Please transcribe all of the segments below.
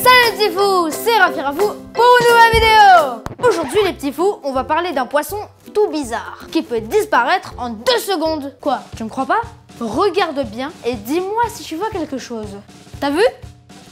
Salut les petits fous, c'est Rafi Rafou pour une nouvelle vidéo. Aujourd'hui les petits fous, on va parler d'un poisson tout bizarre qui peut disparaître en 2 secondes. Quoi, tu me crois pas? Regarde bien et dis-moi si tu vois quelque chose. T'as vu?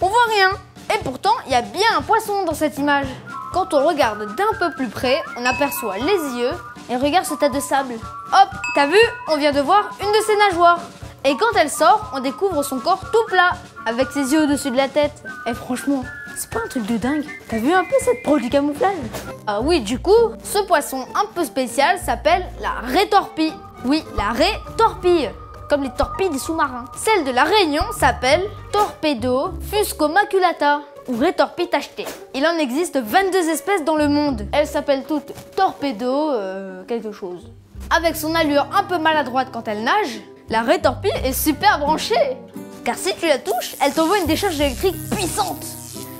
On voit rien. Et pourtant, il y a bien un poisson dans cette image. Quand on regarde d'un peu plus près, on aperçoit les yeux et regarde ce tas de sable. Hop, t'as vu? On vient de voir une de ses nageoires. Et quand elle sort, on découvre son corps tout plat, avec ses yeux au-dessus de la tête. Et franchement, c'est pas un truc de dingue? T'as vu un peu cette pro du camouflage? Ah oui, du coup, ce poisson un peu spécial s'appelle la rétorpille. Oui, la rétorpille, comme les torpilles des sous-marins. Celle de la Réunion s'appelle Torpedo fuscomaculata, ou rétorpille tachetée. Il en existe 22 espèces dans le monde. Elles s'appellent toutes Torpedo quelque chose. Avec son allure un peu maladroite quand elle nage, la rétorpille est super branchée. Car si tu la touches, elle t'envoie une décharge électrique puissante.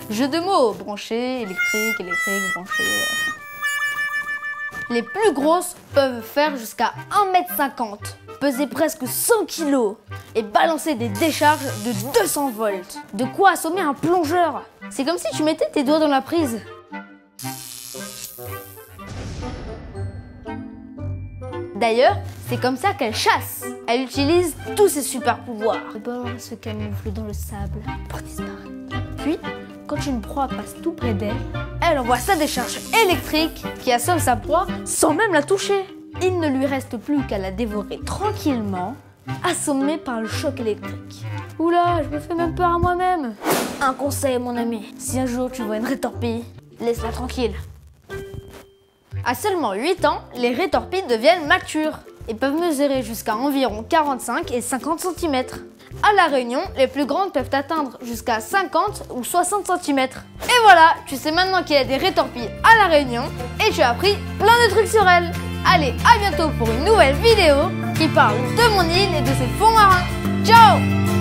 Jeu de mots, branché, électrique, branché. Les plus grosses peuvent faire jusqu'à 1,50 m, peser presque 100 kg et balancer des décharges de 200 volts. De quoi assommer un plongeur. C'est comme si tu mettais tes doigts dans la prise. D'ailleurs, c'est comme ça qu'elle chasse. Elle utilise tous ses super pouvoirs. D'abord, elle se camoufle dans le sable pour disparaître. Puis, quand une proie passe tout près d'elle, elle envoie sa décharge électrique qui assomme sa proie sans même la toucher. Il ne lui reste plus qu'à la dévorer tranquillement, assommée par le choc électrique. Oula, je me fais même peur à moi-même. Un conseil, mon ami, si un jour tu vois une rétorpille, laisse-la tranquille. À seulement 8 ans, les rétorpilles deviennent matures et peuvent mesurer jusqu'à environ 45 et 50 cm. À La Réunion, les plus grandes peuvent atteindre jusqu'à 50 ou 60 cm. Et voilà, tu sais maintenant qu'il y a des rétorpilles à La Réunion et tu as appris plein de trucs sur elles. Allez, à bientôt pour une nouvelle vidéo qui parle de mon île et de ses fonds marins. Ciao!